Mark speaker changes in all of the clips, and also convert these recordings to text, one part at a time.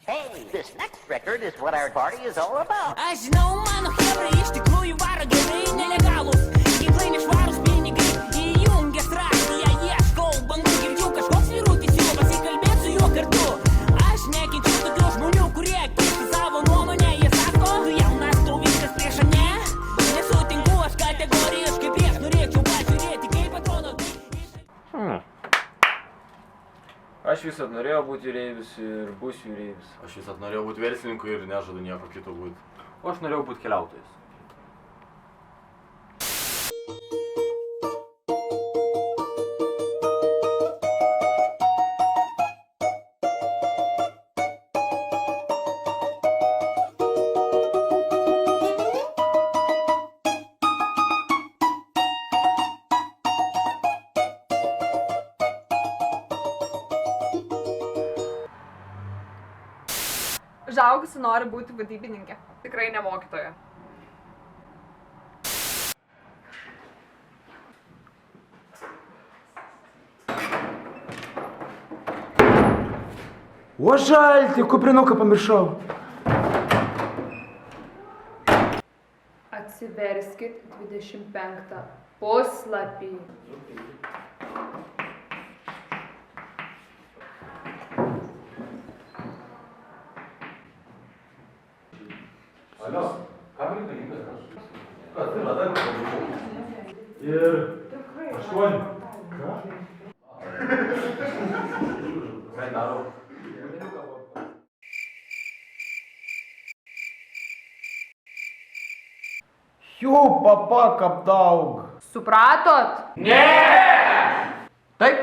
Speaker 1: Hey, this next record is what our party is all about.
Speaker 2: Aš žinau, mano chebra iš tikrųjų varo gerai nelegalus. Ginklai nešvarus pinigai, įjungęs radiją ieškau. Bangų girdžiu kažkoks vyrutis jau pasikalbėt su juo kartu. Aš nekeičiu tokių žmonių, kurie keisti savo nuomonę. Jie sako, tu jaunas, tau viskas prieš ne. Nesutinku, aš kategoriškai prieš norėčiau pažiūrėti, kaip atrodo.
Speaker 3: Aš visad norėjau būti jūreivis ir būsiu jūreivis.
Speaker 4: Aš visad norėjau būti verslininku ir nežadu nieko kito būti.
Speaker 3: O aš norėjau būti keliautojas.
Speaker 5: Užaugusi noriu būti vadybininkė.
Speaker 6: Tikrai ne mokytoja.
Speaker 7: O žalti, kuprinuką pamiršau.
Speaker 6: Atsiverskit 25 puslapį.
Speaker 4: Alio, kam reikalingas? Kas tai tada pamiršau? Ir 8. Ką? Ką darau?
Speaker 7: Jų papa kaip daug.
Speaker 6: Supratot?
Speaker 7: Ne! Taip?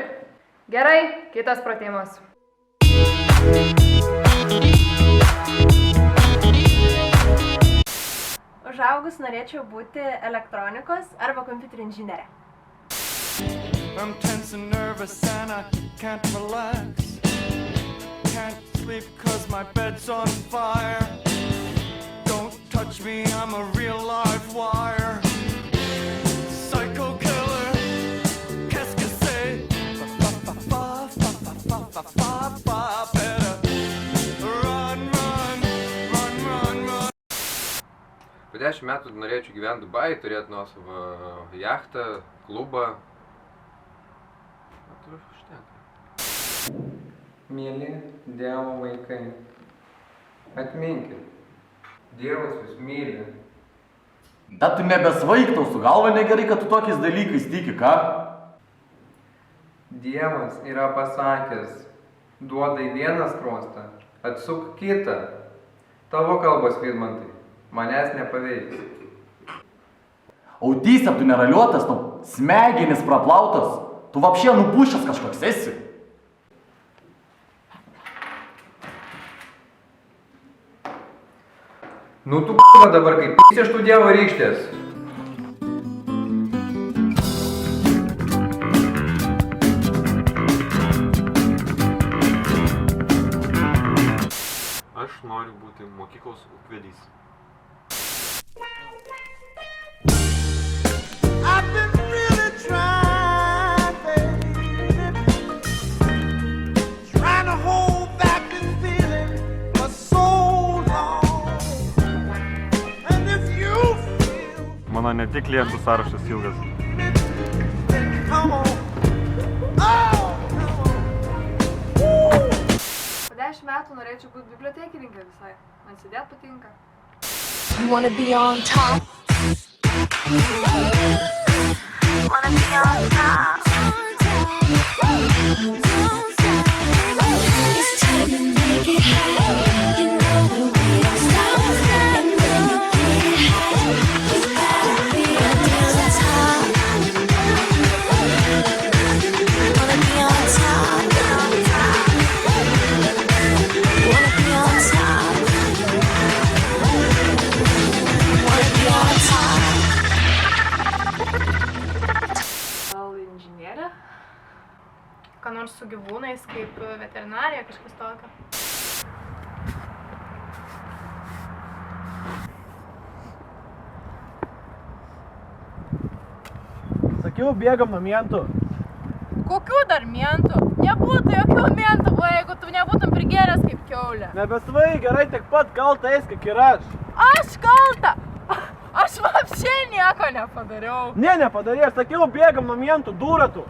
Speaker 6: Gerai, kitas pratimas.
Speaker 5: Užaugus norėčiau būti elektronikos arba kompiuterių inžinierė.
Speaker 8: I'm tense and nervous and I can't relax. Can't sleep cause my bed's on fire. Don't touch me, I'm a real live wire. Psycho killer, qu'est-ce que c'est? Better run, run, run, run, run.
Speaker 3: Po 10 metų norėčiau gyventi Dubajuj, turėti nuosavą jachtą, klubą. Tai užtenka.
Speaker 9: Mieli Dievo vaikai, atminkit, Dievas jūs myli.
Speaker 4: Bet tu nebesvaik, tau su galva negerai, kad tu tokiais dalykais tiki, ką?
Speaker 9: Dievas yra pasakęs, duodai vieną skruostą, atsuk kitą. Tavo kalbos, Vidmantai, manęs nepaveiks.
Speaker 4: Autystė, tu neraliuotas, tau smegenis praplautas, tu vapšė nupušęs kažkoks esi.
Speaker 9: Nu tu k***a dabar kaip p***š tų Dievo rykštės.
Speaker 3: Aš noriu būti mokyklos ūkvedys.
Speaker 8: I've been really trying, baby, trying to hold back this feeling for so long. And if you feel
Speaker 10: Mano ne tik klientų sąrašas ilgas.
Speaker 8: then come on. Oh, come on. Woo!
Speaker 5: Po 10 metų norėčiau būti bibliotekininkė visai. Man sėdėt patinka.
Speaker 2: You wanna be on top? Wanna be on top? It's time to make it happen. You know that we don't stop. And when you get it happen, it's gotta be on top. Wanna be on top? Wanna be on top? Wanna be on top?
Speaker 5: Gal inžinierė? Ką nors su gyvūnais, kaip veterinarija, kažkas tokio.
Speaker 7: Sakiau, bėgam nuo mientų.
Speaker 6: Kokių dar mentų? Nebūtų jokių mentų, jeigu tu nebūtum prigėręs kaip kiaulė.
Speaker 7: Nebesvai, gerai, tiek pat kalta eis, kaip ir aš.
Speaker 6: Aš kalta! Aš vapšė nieko nepadariau.
Speaker 7: Ne, nepadarė, aš sakiau, bėgam nuo mentų, dūra tu.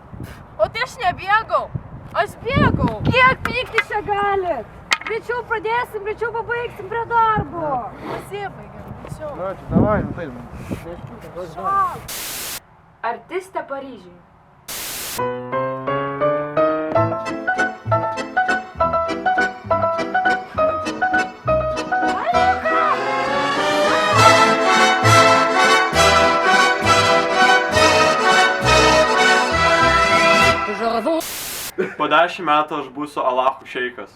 Speaker 6: O tai aš nebėgau. Aš bėgau.
Speaker 11: Kiek pykti čia galit? Greičiau pradėsim, greičiau pabaigsim prie darbo.
Speaker 6: Pasibaigiam, greičiau.
Speaker 7: Ačiū, davai, nu tai.
Speaker 6: Artistė Paryžiui.
Speaker 10: Po 10 metų aš būsiu Alachų šeikas.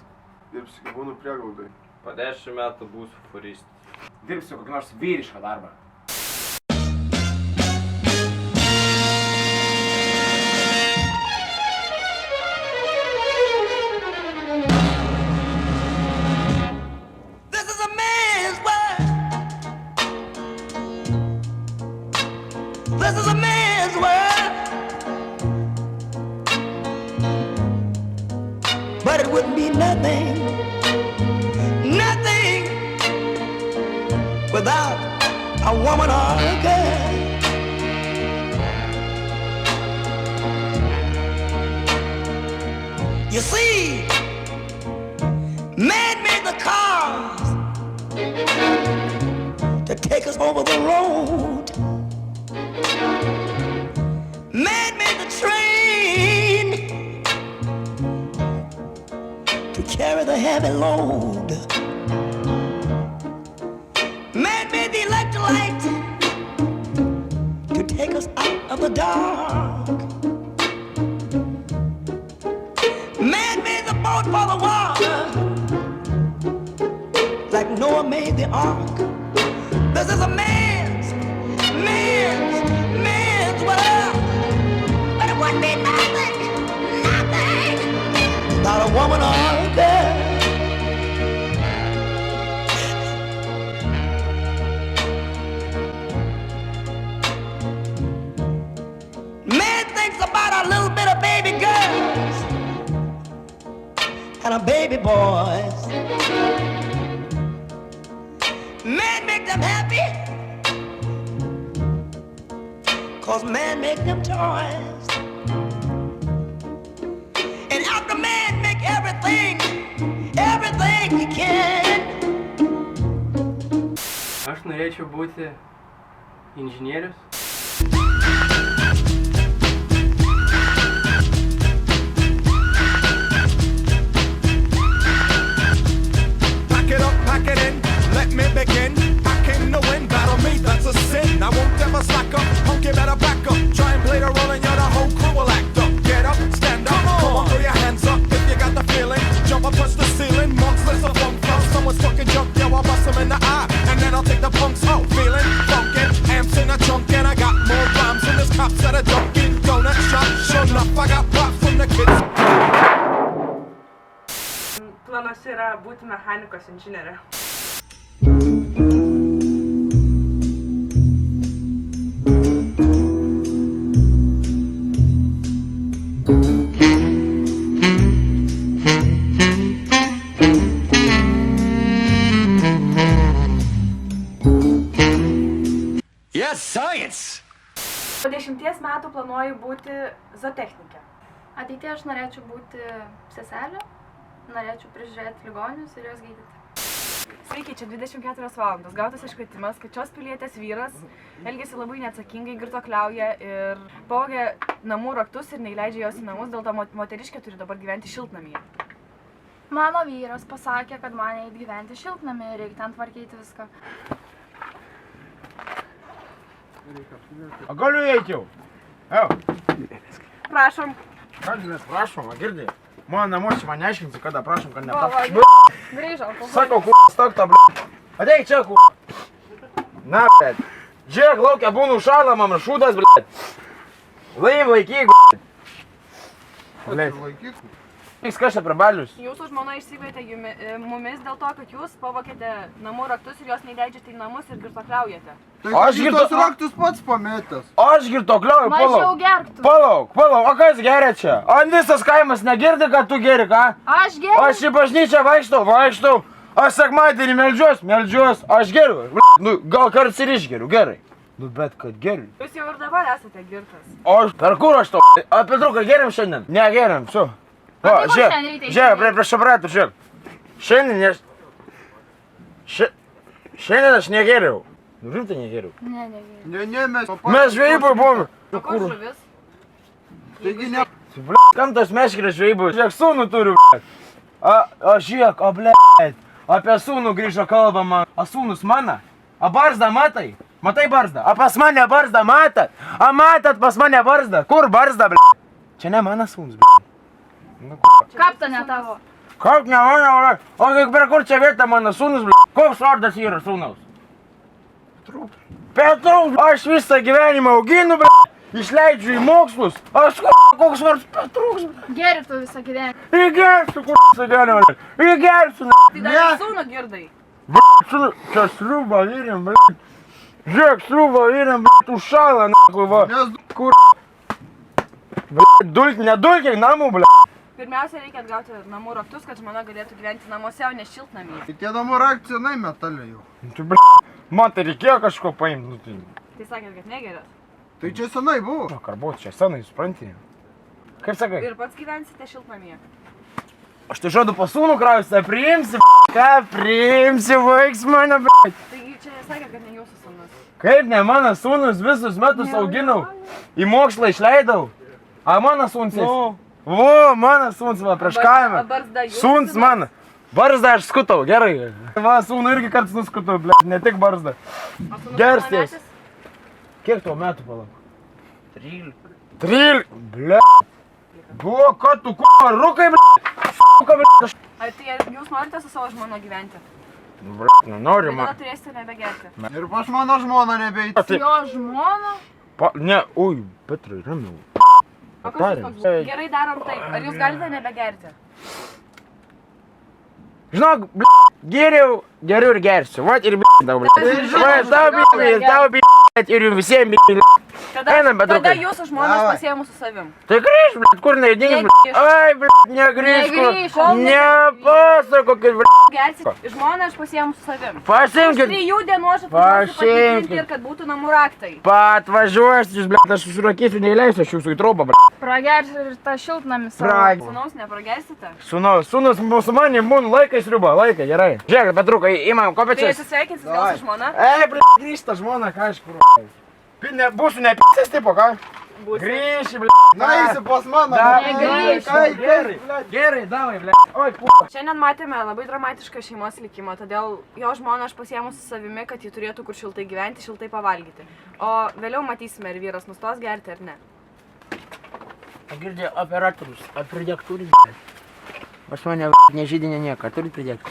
Speaker 7: Dirbsiu gyvūnų prieglaudai.
Speaker 9: Po 10 metų būsiu furistas.
Speaker 7: Dirbsiu kokį nors vyrišką darbą.
Speaker 8: This is a man's world. This is a man's world. But it wouldn't be nothing, nothing without a woman or a girl. You see, man made the cars to take us over the road. Man made the train to carry the heavy load. Man made the electric light to take us out of the dark. Man made the boat for the water, like Noah made the ark. This is a man's world. But it wouldn't be nothing, nothing without a woman or a girl. Man thinks about a little bit of baby girls and a baby boys. Man make them happy, 'cause man make them toys. And after man make everything he can.
Speaker 10: Aš norėčiau būti inžinierius.
Speaker 8: Pack it up, pack it in, let me begin. I came to win, battle me, that's a sin. I won't ever slack up, punk, you better back up. Try and play the role and you're the whole crew will act up. Get up, stand up, come on, throw your hands up if you got the feeling. Jump up, touch the ceiling, monks, let's a funk flow. Someone's fucking junk, yo, I'll bust them in the eye. And then I'll take the punks out, feeling funkin'. Amps in a trunk and I got more rhymes than this cops at a Dunkin' Donut shop. Sure enough, I got props from the kids.
Speaker 6: Planuose yra būti mechanikos inžinierė.
Speaker 8: Yes, science!
Speaker 6: Po 10 metų planuoju būti zootechnikė.
Speaker 5: Ateityje aš norėčiau būti seselė, norėčiau prižiūrėti ligonius ir juos gydyti.
Speaker 6: Sveiki, čia 24 valandos. Gautas iškvietimas, kad šios pilietės vyras elgėsi labai neatsakingai, girtuokliauja ir pavogė namų raktus ir neįleidžia jos į namus, dėl to moteriškė turi dabar gyventi šiltnamyje.
Speaker 5: Mano vyras pasakė, kad man eit gyventi šiltnamį ir reikia ten tvarkyti viską.
Speaker 7: A galiu eiti jau? Jau.
Speaker 6: Prašom.
Speaker 7: Mes prašom, girdai. Mano namuose man neaiškinsi, kada prašom, kad neprašom.
Speaker 5: Grįžau,
Speaker 7: Sako, stakta, ateik čia, Na, blėt. Žiūrėk, laukia būnu šalą, man šūdas, blėt. Laikyk, blėt. Kas čia prabalius?
Speaker 6: Jūsų žmona išsikvietė mumis dėl to, kad jūs pavokėte namų raktus ir jos neįleidžiate į namus ir girtuokliaujate.
Speaker 7: Aš girtuokliauju.
Speaker 10: raktus pats pametęs.
Speaker 7: Aš girtuokliauju,
Speaker 5: Mažiau gerk tu.
Speaker 7: Palauk, o kas geria čia? Ant visas kaimas negirdi, kad tu geri, ką?
Speaker 5: Aš geriu.
Speaker 7: Aš į bažnyčią vaikštau. Aš sekmadienį meldžiuos, aš geriu. Nu, gal karts ir išgeriu, gerai. Nu, bet kad geriu.
Speaker 6: Jūs jau ir dabar esate girtas.
Speaker 7: O aš per kur aš tau? A, Petruka, geriam šiandien? Ne, geriam, su.
Speaker 5: tai ko šiandien ryte
Speaker 7: Žiūrėk, prie šapratų, žiūrėk. Šiandien aš negeriau. Nu, rimtai negeriau.
Speaker 5: Ne, negeriu.
Speaker 10: Ne, mes.
Speaker 7: Mes žvejyboj buvome.
Speaker 6: O kur žuvis?
Speaker 10: Taigi ne.
Speaker 7: Kam tas meškės žvejyboj? Žiūrėk, sūnų turiu, žiūrėk, blėt. Apie sūnų grįžo kalbama. A sūnus mano? A barzdą matai? Matai barzdą? A pas mane barzdą matat? A matat pas mane barzdą? Kur barzda, blėt? Čia ne mano sūnus, blėt.
Speaker 5: Kaip to ne tavo?
Speaker 7: Kaip ne mano, blėt? O kiek prie kur čia vieta mano sūnus, blėt? Koks vardas yra sūnaus? Petruks. Aš visą gyvenimą auginu, blėt. Išleidžiu į mokslus. Aš koks vardas Petruks, blėt.
Speaker 5: Geri tu visą gyvenimą.
Speaker 7: Įgersiu, gyvenimą, blėt. Įgersiu,
Speaker 6: Tai dar ir sūnų girdai.
Speaker 7: Čia sriuba vyriam, blėt. Žiūrėk, sriuba vyriam, blėt, užšala, va. Kur, blėt, nedulkiai namų, blėt.
Speaker 6: Pirmiausia, reikia atgauti namų raktus, kad žmona galėtų gyventi namuose, o ne šiltnamyje.
Speaker 10: Tai tie namų raktai senai metalė jau.
Speaker 7: Tu, blėt, man tai reikėjo kažko paimti, nu tai.
Speaker 6: Tai sakėt, kad negerat.
Speaker 10: Tai čia senai buvo.
Speaker 7: Nu, karbot, čia senai, supranti. Kaip sakai?
Speaker 6: Ir pats gyvensite šiltnamyje.
Speaker 7: Aš tai žadu pas sūnų krausiu, priimsi, ką priimsi, vaiks mane, blėt.
Speaker 6: Taigi čia sakėt, kad ne jūsų sūnus.
Speaker 7: Kaip ne mano sūnus visus metus auginau, į mokslą išleidau. A mano sūnus esi? Vo, mano sūnus, va, prieš kaimą.
Speaker 6: Barzda jūsų
Speaker 7: Sūnus mano. Barzdą aš skutau, gerai. Va, sūnų irgi kartais nuskutau, blėt, ne tik barzdą. Gersties. Kiek tau metų palauk? 13, blėt. Buvo, kad tu rūkai, blėt. Blėt.
Speaker 6: Ar tai jūs norite su savo žmona gyventi?
Speaker 7: Blėt, nenoriu,
Speaker 6: Tai
Speaker 7: man.
Speaker 6: tada turėsite nebegerti.
Speaker 10: Ir pas mano žmoną nebeit.
Speaker 5: Jo žmona?
Speaker 7: Ne, ui, Petrai, ramiau.
Speaker 6: O kas jūs toks? Gerai, darom taip. Ar jūs galite nebegerti?
Speaker 7: Žinok, blėt, geriau ir gersiu. Vat ir blėt, tau, blėt. Va, tau, blėt, ir jums visiems, blėt. Einam, Petrukai.
Speaker 6: Kada jūsų žmonas pasiėmė su savim?
Speaker 7: Tai grįžk, blėt, kur neįdings, blėt. Ai, blėt, negrįžk. Nepasakokit, blėt.
Speaker 6: Gersit žmoną aš pasiėmu su savim.
Speaker 7: Pasiimkit.
Speaker 6: 3 dienų aš atvažiuosiu patikrinti ir kad būtų namų raktai.
Speaker 7: Patvažiuosi, jūs, blėt, aš susirakysiu, neįleisiu, aš jūsų į trobą, blėt.
Speaker 5: Pragersi ir tą šiltnamį savo.
Speaker 6: Sūnaus nepragersite?
Speaker 7: Sūnus mūsų manį, mūnų laikai sriuba, laikai, gerai. Žiūrėk, Petrukai, imam
Speaker 6: Tai
Speaker 7: kopečias.
Speaker 6: atsisveikinsit gal su žmona?
Speaker 7: Blėt, grįžta žmona, ką aš kur. Būsiu ne p***ės tipo, ką? Grįši, blėt.
Speaker 10: Na, eisi pas mano.
Speaker 7: Gerai, davai, blėt. Oi, p***.
Speaker 6: Šiandien matėme labai dramatišką šeimos likimą, todėl jo žmoną aš pasiėmu su savimi, kad ji turėtų kur šiltai gyventi, šiltai pavalgyti. O vėliau matysime, ar vyras nustos gerti ar ne.
Speaker 7: Girdė operatorius, pridėk turinį. Pas mane nežydinė nieko, turit pridėk.